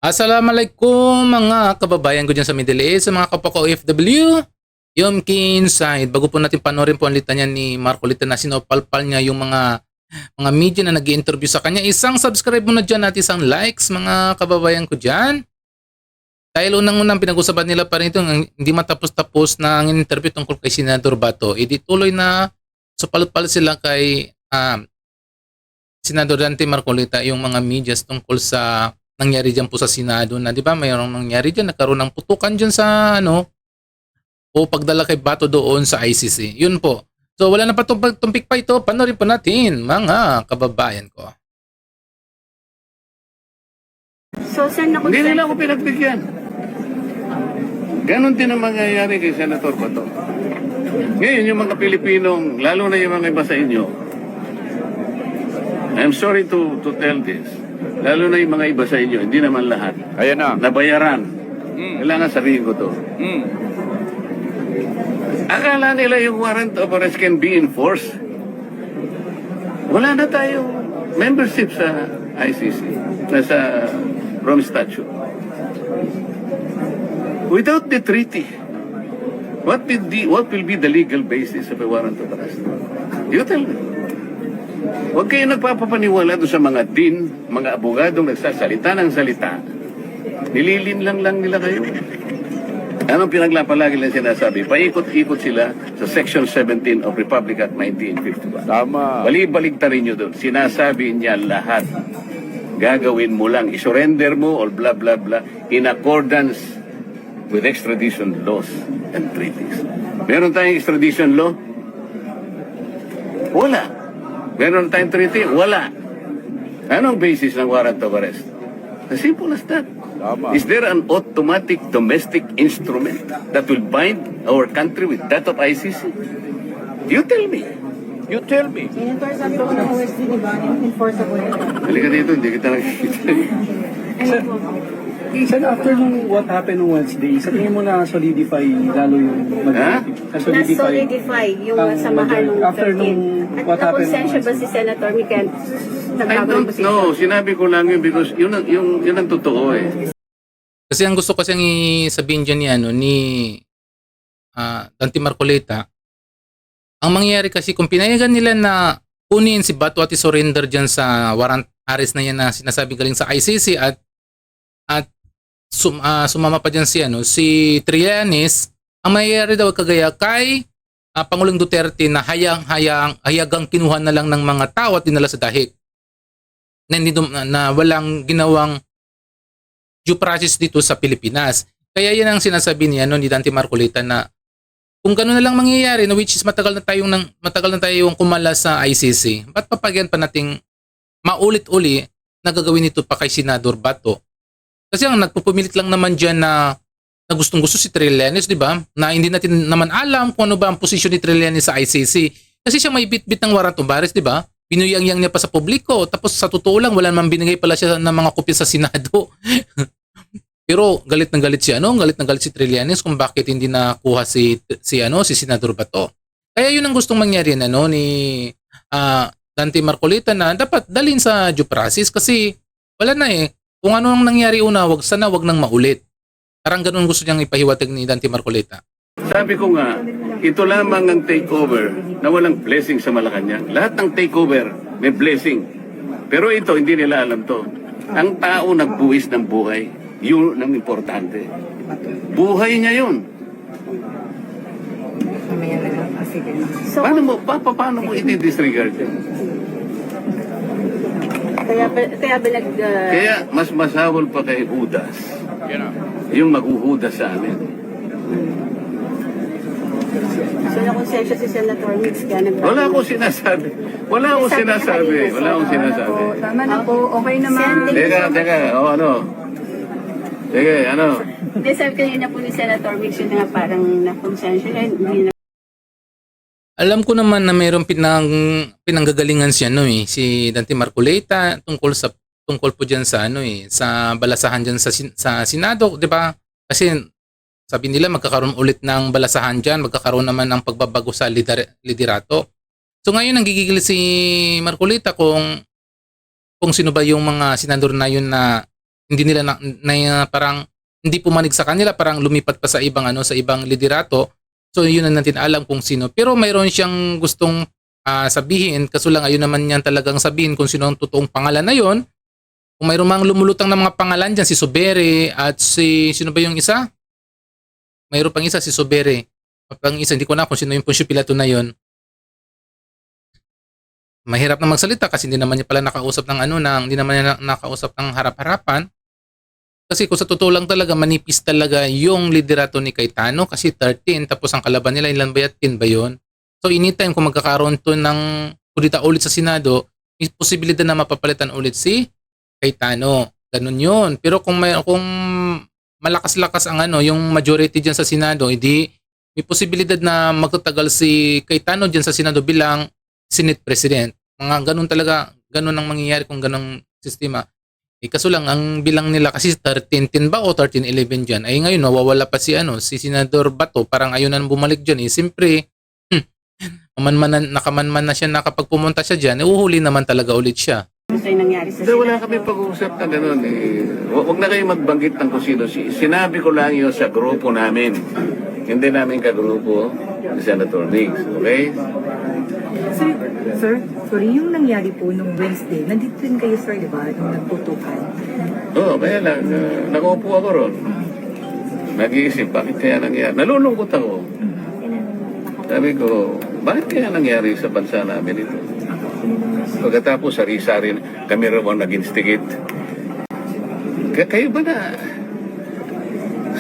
Assalamualaikum mga kababayan ko dyan sa Middle East, sa mga kapwa ko OFW. Yomkin Side. Bago po natin panoorin po ang litanya ni Marcolita na sinopalpal niya yung mga media na nag-i-interview sa kanya. Isang subscribe muna dyan at isang likes mga kababayan ko dyan. Dahil unang-unang pinag-usapan nila pa rin ito, hindi matapos-tapos na ang interview tungkol kay Senador Bato. Di tuloy na supalpal sila kay Senador Dante Marcolita yung mga media tungkol sa nangyari diyan po sa Senado na 'di ba mayroong nangyari diyan, nagkaroon ng putukan diyan sa o pagdala kay Bato doon sa ICC. Yun po. So wala na pa tumpik pa ito, panoorin po natin mga kababayan ko. So saan ako? Hindi nila ako pinagbigyan. Ganon din ang mangyayari kay Senator Bato. Ngayon yung mga Pilipinong, lalo na yung mga iba sa inyo, I'm sorry to tell this, lalo na yung mga iba sa inyo, hindi naman lahat, Ayan na. nabayaran. Kailangan sabihin ko to. Akala nila yung warrant of arrest can be enforced. Wala na tayong membership sa ICC, sa Rome Statute. Without the treaty, what will be the legal basis of a warrant of arrest? You tell me. Huwag kayo nagpapapaniwala doon sa mga din, mga abogadong nagsasalita ng salita. Nililinlang lang nila kayo. Anong pinaglapalagi lang sinasabi? Paikot-ikot sila sa Section 17 of Republic Act 1951. Tama. Bali-baligtarin nyo doon. Sinasabi niya lahat. Gagawin mo lang. I-surrender mo or blah blah blah in accordance with extradition laws and treaties. Meron tayong extradition law? Wala. Meron tayong treaty? Wala. Anong basis ng warrant of arrest? As simple as that. Tama. Is there an automatic domestic instrument that will bind our country with that of ICC? You tell me. You tell me. Senator, sabi ko ng OSD, di ba? Enforceable. Halika dito, hindi kita nakikita. Sen, after nung what happened on Wednesday, sa tingin mo na solidify lalo yung Na-solidify yung samahan ng after 13. nung At what happened on nakonsensya ba si Wednesday? Senator Mikel? I don't know. Sinabi ko lang yun because yun ang totoo eh. Kasi ang gusto kasi sabihin diyan ni Dante Marcolita, ang mangyayari kasi kung pinayagan nila na kunin si Bato at i-surrender diyan sa warrant arrest na yan na sinasabi galing sa ICC at sumama pa dyan si Trillanes, ang mangyayari daw kagaya kay Pangulong Duterte na hayagang kinuha na lang ng mga tao at dinala sa dahig. Na walang ginawang due process dito sa Pilipinas. Kaya yan ang sinasabi niya ni Dante Marcolita na kung gano'n na lang mangyayari na which is matagal na tayong kumala sa ICC, ba't papagyan pa nating maulit-uli na gagawin ito pa kay Senador Bato? Kasi ang nagpupumilit lang naman dyan na gustong-gusto si Trillanes, di ba? Na hindi natin naman alam kung ano ba ang posisyon ni Trillanes sa ICC. Kasi siya may bit-bit ng warrant of arrest, di ba? Binuyang-yang niya pa sa publiko. Tapos sa totoo lang, wala naman binigay pala siya ng mga kopya sa Senado. Pero galit na galit si Trillanes kung bakit hindi nakuha si Senador Bato. Kaya yun ang gustong mangyari ni Dante Marcolita na dapat dalhin sa due process kasi wala na eh. Kung ano ang nangyari una, wag nang maulit. Parang ganun gusto niyang ipahiwatig ni Dante Marcolita. Sabi ko nga, ito lamang ang takeover na walang blessing sa Malacanang. Lahat ng takeover may blessing. Pero ito, hindi nila alam to. Ang tao nagbuwis ng buhay, yun ang importante. Buhay niya yun. So, Paano mo i-disregard yan? Kaya mas masawol pa kay Judas. Yung maghuhudas sa amin. so nakonsensya si Senator Mix kaya Wala akong sinasabi. Tama na po, okay naman. Teka, ano? Hindi, sabi kanina po ni Senator Mix yun nga parang nakonsensya na hindi na. Alam ko naman na mayroong pinanggagalingan siya si Dante Marcolita tungkol po diyan sa balasahan diyan sa Senado, 'di ba? Kasi sabi nila magkakaroon ulit ng balasahan diyan, magkakaroon naman ng pagbabago sa liderato. So ngayon nanggigigil si Marcolita kung sino ba yung mga senador na yun na hindi nila parang hindi pumanig sa kanila, parang lumipat pa sa ibang sa ibang liderato. So yun na natin alam kung sino. Pero mayroon siyang gustong sabihin, kaso lang ayun naman niyan talagang sabihin kung sino ang totoong pangalan na yon. Kung mayroon mang lumulutang na mga pangalan dyan, si Sobere at sino ba yung isa? Mayroon pang isa, si Sobere. Pang isa, hindi ko na kung sino yung Poncio Pilato na yon. Mahirap na magsalita kasi hindi naman niya pala nakausap ng hindi naman niya nakausap ng harap-harapan. Kasi kung sa totoo lang talaga, manipis talaga yung liderato ni Cayetano kasi 13, tapos ang kalaban nila, ilan ba 10 ba yun? So anytime kung magkakaroon to ng kudita ulit sa Senado, may posibilidad na mapapalitan ulit si Cayetano. Ganun yun. Pero kung malakas-lakas ang yung majority dyan sa Senado, hindi may posibilidad na magtatagal si Cayetano dyan sa Senado bilang Senate President. Mga ganun talaga, ganun ang mangyayari kung ganung sistema. Kaso lang, ang bilang nila kasi 13-10 ba o 13-11 dyan, ay ngayon nawawala pa si Senador Bato, parang ayun na bumalik dyan. Siyempre, nakamanman na siya na kapag pumunta siya dyan, uhuli naman talaga ulit siya. Gusto yung nangyari sa Hindi, wala kami pag-uusap na gano'n eh. Huwag na kayo magbanggit ng kung sino. Sinabi ko lang yun sa grupo namin. Hindi namin kagrupo ni Senator Mix. Okay? Sir, sorry, yung nangyari po nung Wednesday, nandito din kayo, sir, di ba? Nung nagputukan. Oo, kaya lang. Nakaupo ako ron. Nag-iisip, bakit kaya nangyari? Nalulungkot ako. Sabi ko, bakit kaya nangyari sa bansa namin ito? Pagkatapos, sari-sari, kami raw ang nag-instigate. Kayo ba na?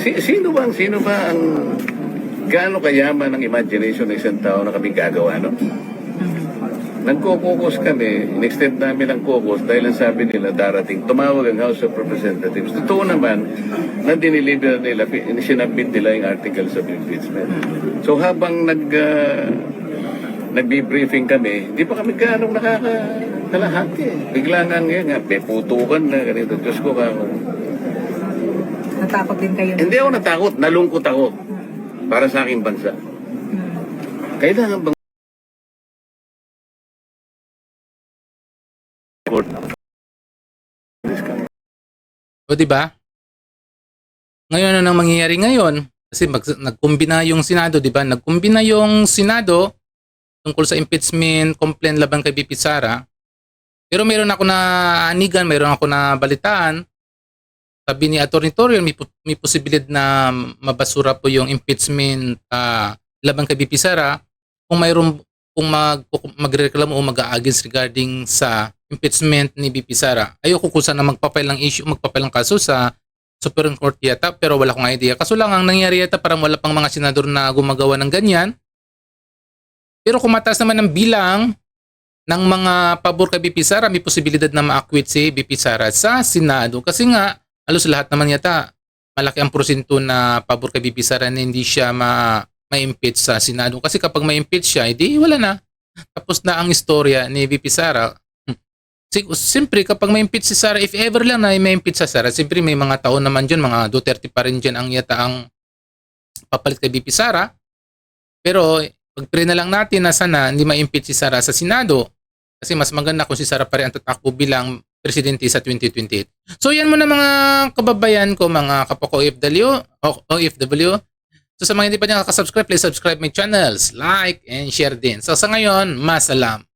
Sino ba ang gaano kayaman ang imagination ng isang tao na kami gagawa, no? Nagko-caucus kami, in-extend namin ang caucus dahil ang sabi nila darating, tumawag ang House of Representatives. Totoo naman, na diniliber nila, sinabit nila yung articles of impeachment. So habang nagbi-briefing kami, hindi pa kami ganong nakakalahati. Bigla nga ngayon, may putukan na ganito. Diyos ko ka. Natakot din kayo. Hindi ako natakot, nalungkot ako para sa aking bansa. Kailangan bang O diba? Ngayon ano nang mangyayari ngayon? Kasi nagkumbina yung Senado, diba? Nagkumbina yung Senado tungkol sa impeachment complaint laban kay BP Sara. Pero mayroon ako na anigan, mayroon ako na balitaan. Sabi ni Atty. Torion, may posibilidad na mabasura po yung impeachment laban kay BP Sara kung magreklamo o mag-a-against regarding sa impeachment ni BP Sara. Ayoko kung saan na magpapail ng kaso sa Supreme Court yata, pero wala akong idea. Kaso lang ang nangyari yata parang wala pang mga senador na gumagawa ng ganyan. Pero kung mataas naman ang bilang ng mga pabor kay BP Sara, may posibilidad na ma-acquit si BP Sara sa Senado. Kasi nga, halos lahat naman yata, malaki ang porsyento na pabor kay BP Sara na hindi siya ma-impeach sa Senado. Kasi kapag ma-impeach siya, edi wala na. Tapos na ang istorya ni BP Sara. Siyempre, kapag ma-impeach si Sara, if ever lang na ma-impeach sa Sara, siyempre may mga taon naman dyan, mga Duterte pa rin dyan ang yata ang papalit kay BP Sara. Pero, pag-pray na lang natin na sana hindi ma-impeach si Sara sa Senado. Kasi mas maganda kung si Sara pa rin ang tatakbo bilang presidente sa 2028. So, yan muna mga kababayan ko, mga kapwa ko OFW. So, sa mga hindi pa niya nakasubscribe, please subscribe my channels, like, and share din. So, sa ngayon, masalam.